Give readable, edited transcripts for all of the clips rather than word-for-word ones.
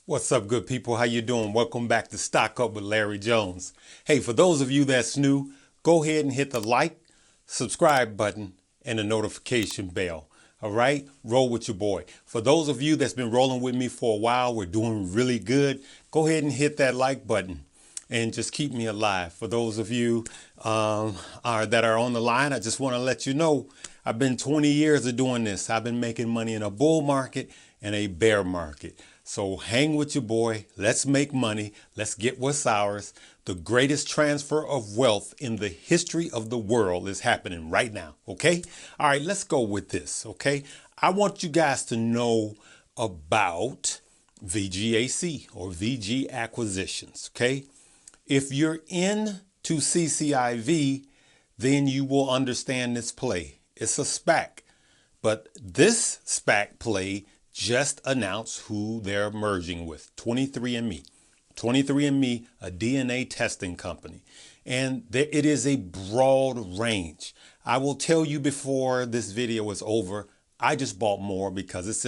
What's up, good people? How you doing? Welcome back to Stock Up with Larry Jones. Hey, for those of you that's new, go ahead and hit the like, subscribe button, and the notification bell. All right? Roll with your boy. For those of you that's been rolling with me for a while, we're doing really good. Go ahead and hit that like button and just keep me alive. For those of you that are on the line, I just want to let you know I've been 20 years of doing this. I've been making money in a bull market and a bear market. So hang with your boy. Let's make money. Let's get what's ours. The greatest transfer of wealth in the history of the world is happening right now. Okay? All right, let's go with this. Okay? I want you guys to know about VGAC or VG acquisitions. Okay? If you're into CCIV, then you will understand this play. It's a SPAC, but this SPAC play just announced who they're merging with, 23andMe. 23andMe, a DNA testing company. And it is a broad range. I will tell you before this video is over, I just bought more because it's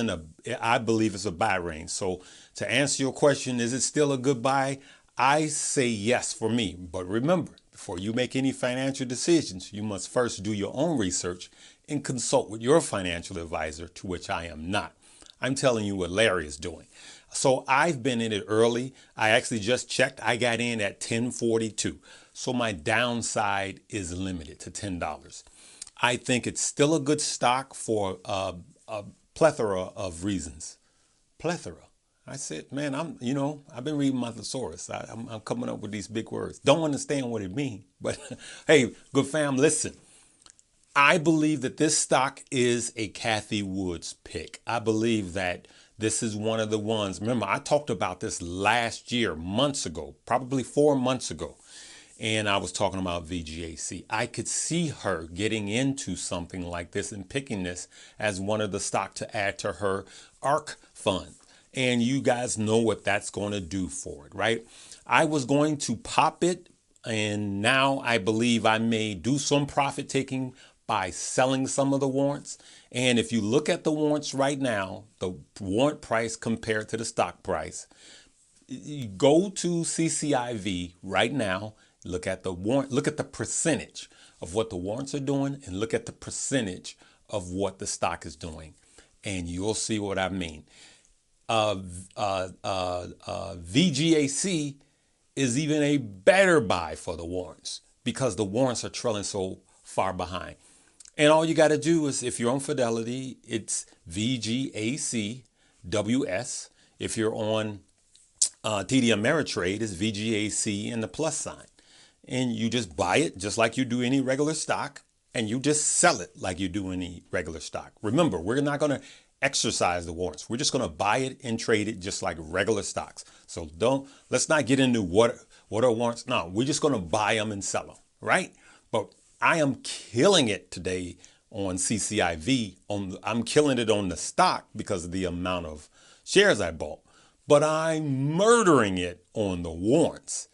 I believe it's a buy range. So to answer your question, is it still a good buy? I say yes for me. But remember, before you make any financial decisions, you must first do your own research and consult with your financial advisor, to which I am not. I'm telling you what Larry is doing. So I've been in it early. I actually just checked. I got in at 10.42. So my downside is limited to $10. I think it's still a good stock for a plethora of reasons. Plethora. I said, man, I've been reading my thesaurus. I'm coming up with these big words. Don't understand what it means. But hey, good fam, listen. I believe that this stock is a Cathie Woods pick. I believe that this is one of the ones. Remember, I talked about this last year, months ago, probably 4 months ago. And I was talking about VGAC. I could see her getting into something like this and picking this as one of the stock to add to her ARC fund. And you guys know what that's going to do for it, right? I was going to pop it, and now I believe I may do some profit taking by selling some of the warrants. And if you look at the warrants right now, the warrant price compared to the stock price, you go to CCIV right now, look at the warrant, look at the percentage of what the warrants are doing, and look at the percentage of what the stock is doing, and you'll see what I mean. VGAC is even a better buy for the warrants because the warrants are trailing so far behind. And all you got to do is, if you're on Fidelity, it's VGACWS. If you're on TD Ameritrade, it's VGAC and the plus sign. And you just buy it just like you do any regular stock, and you just sell it like you do any regular stock. Remember, we're not going to exercise the warrants. We're just going to buy it and trade it just like regular stocks. So let's not get into what are warrants. No, we're just going to buy them and sell them, right? But I am killing it today on CCIV. I'm killing it on the stock because of the amount of shares I bought. But I'm murdering it on the warrants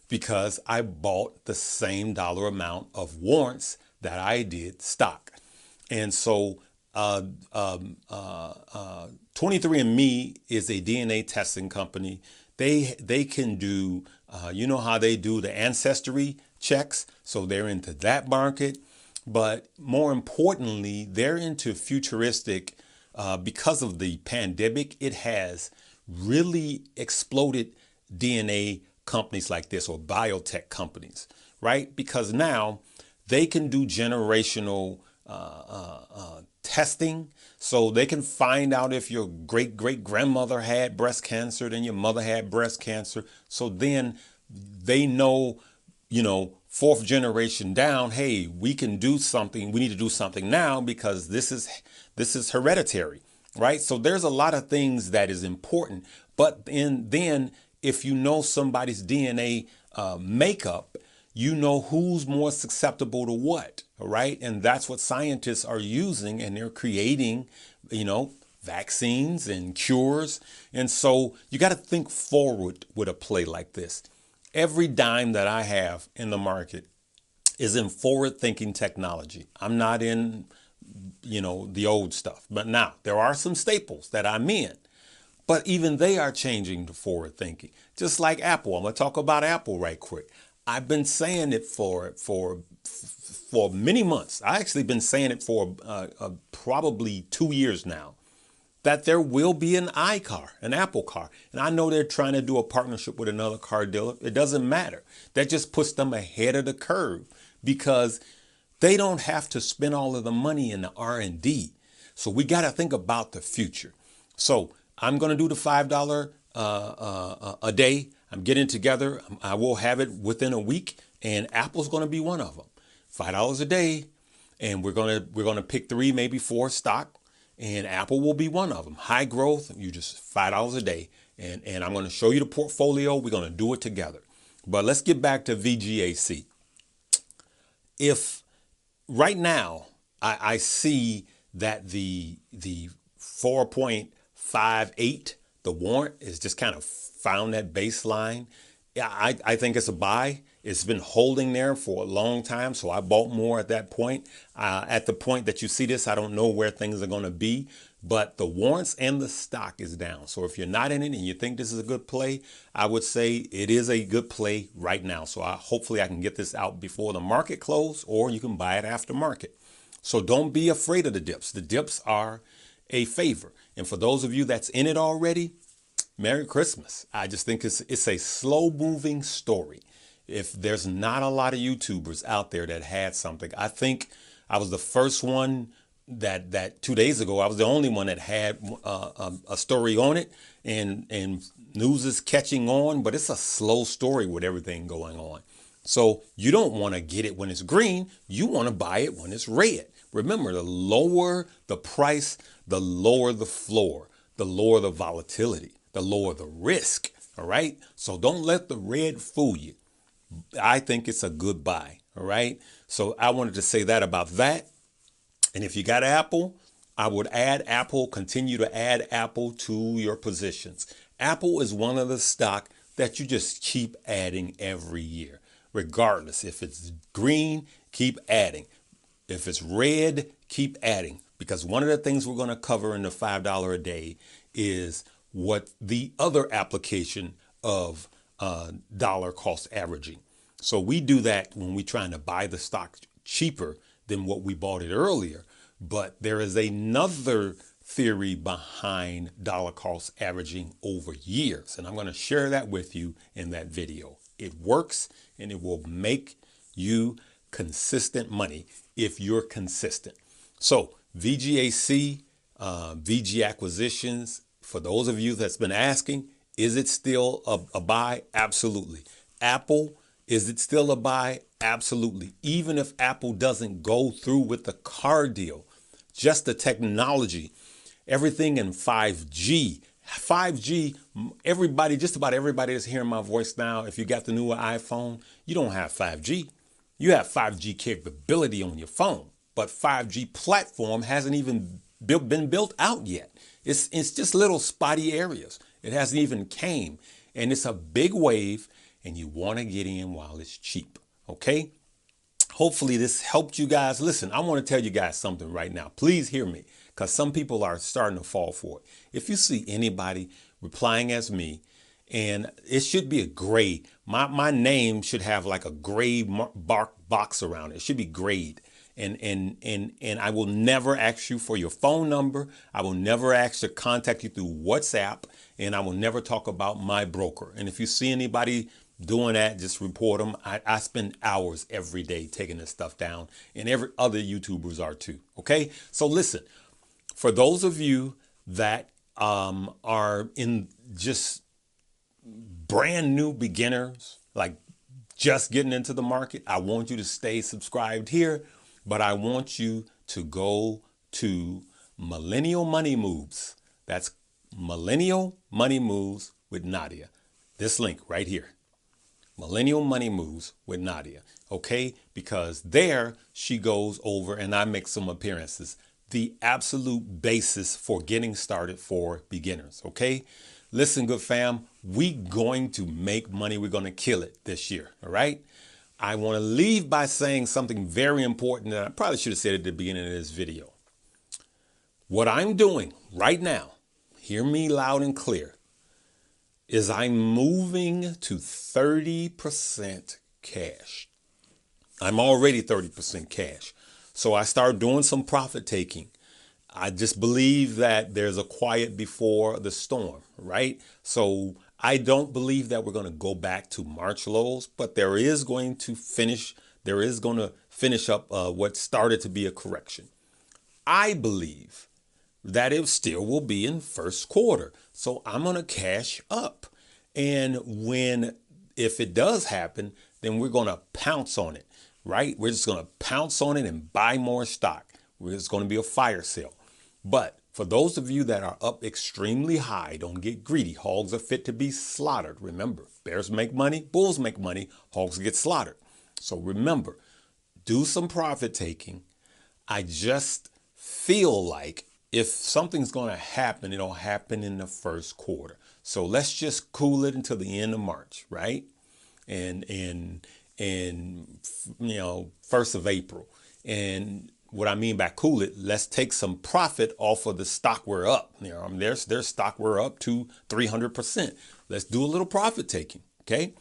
because I bought the same dollar amount of warrants that I did stock. And so 23andMe is a DNA testing company. They can do, you know how they do the ancestry checks. So they're into that market. But more importantly, they're into futuristic because of the pandemic. It has really exploded DNA companies like this, or biotech companies, right? Because now they can do generational testing. So they can find out if your great-great-grandmother had breast cancer, then your mother had breast cancer. So then they know, fourth generation down, hey, we can do something. We need to do something now because this is hereditary, right? So there's a lot of things that is important. But then if you know somebody's DNA makeup, you know who's more susceptible to what, all right? And that's what scientists are using, and they're creating, vaccines and cures. And so you got to think forward with a play like this. Every dime that I have in the market is in forward-thinking technology. I'm not in, the old stuff. But now there are some staples that I'm in. But even they are changing to forward thinking. Just like Apple. I'm going to talk about Apple right quick. I've been saying it for many months. I actually been saying it for probably 2 years now, that there will be an an Apple car. And I know they're trying to do a partnership with another car dealer. It doesn't matter. That just puts them ahead of the curve because they don't have to spend all of the money in the R&D. So we got to think about the future. So I'm going to do the $5 a day. I'm getting together. I will have it within a week, and Apple's going to be one of them. $5 a day, and we're going to pick 3, maybe 4 stock, and Apple will be one of them. High growth, you just $5 a day, and I'm going to show you the portfolio. We're going to do it together. But let's get back to VGAC. If right now I see that the 4.58, the warrant is just kind of found that baseline. Yeah, I think it's a buy. It's been holding there for a long time, so I bought more at that point. At the point that you see this, I don't know where things are going to be, but the warrants and the stock is down. So if you're not in it and you think this is a good play, I would say it is a good play right now. So hopefully I can get this out before the market close, or you can buy it after market. So don't be afraid of the dips. The dips are a favor. And for those of you that's in it already, Merry Christmas. I just think it's a slow moving story. If there's not a lot of YouTubers out there that had something, I think I was the first one that 2 days ago, I was the only one that had a story on it, and news is catching on, but it's a slow story with everything going on. So you don't want to get it when it's green. You want to buy it when it's red. Remember, the lower the price, the lower the floor, the lower the volatility, the lower the risk. All right. So don't let the red fool you. I think it's a good buy. All right. So I wanted to say that about that. And if you got Apple, I would add Apple, continue to add Apple to your positions. Apple is one of the stock that you just keep adding every year, regardless. If it's green, keep adding. If it's red, keep adding. Because one of the things we're going to cover in the $5 a day is what the other application of dollar cost averaging. So we do that when we're trying to buy the stock cheaper than what we bought it earlier. But there is another theory behind dollar cost averaging over years. And I'm going to share that with you in that video. It works, and it will make you consistent money if you're consistent. So VGAC, VG acquisitions, for those of you that's been asking, is it still a buy? Absolutely. Apple, is it still a buy? Absolutely. Even if Apple doesn't go through with the car deal, just the technology, everything in 5G. 5G, everybody, just about everybody that's hearing my voice now, if you got the newer iPhone, you don't have 5G. You have 5G capability on your phone, but 5G platform hasn't even been built out yet. It's just little spotty areas. It hasn't even came, and it's a big wave, and you want to get in while it's cheap. Okay. Hopefully this helped you guys. Listen, I want to tell you guys something right now. Please hear me, because some people are starting to fall for it. If you see anybody replying as me, and it should be a gray, my name should have like a gray box around it. It should be grayed. And I will never ask you for your phone number. I will never ask to contact you through WhatsApp, and I will never talk about my broker. And if you see anybody doing that, just report them. I spend hours every day taking this stuff down, and every other YouTubers are too. Okay. So listen, for those of you that are in just brand new beginners, like just getting into the market, I want you to stay subscribed here, but I want you to go to Millennial Money Moves. That's Millennial Money Moves with Nadia. This link right here. Millennial Money Moves with Nadia. Okay? Because there she goes over, and I make some appearances, the absolute basis for getting started for beginners. Okay? Listen, good fam, we going to make money. We're going to kill it this year. All right? I want to leave by saying something very important that I probably should have said at the beginning of this video. What I'm doing right now, hear me loud and clear, is I'm moving to 30% cash. I'm already 30% cash. So I start doing some profit taking. I just believe that there's a quiet before the storm, right? So I don't believe that we're going to go back to March lows, but there is going to finish up what started to be a correction. I believe that it still will be in first quarter. So I'm going to cash up. And if it does happen, then we're going to pounce on it, right? We're just going to pounce on it and buy more stock. It's going to be a fire sale. But for those of you that are up extremely high, don't get greedy. Hogs are fit to be slaughtered. Remember, bears make money, bulls make money, hogs get slaughtered. So remember, do some profit taking. I just feel like if something's going to happen, it'll happen in the first quarter. So let's just cool it until the end of March, right? And 1st of April. And what I mean by cool it, let's take some profit off of the stock we're up. There's stock we're up to 300%. Let's do a little profit taking, okay?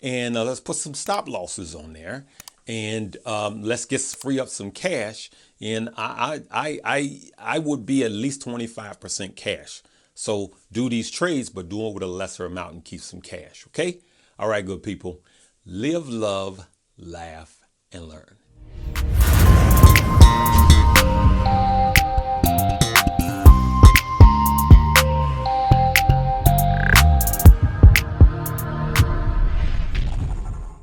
And let's put some stop losses on there, and let's free up some cash. And I would be at least 25% cash. So do these trades, but do it with a lesser amount and keep some cash, okay? All right, good people. Live, love, laugh, and learn.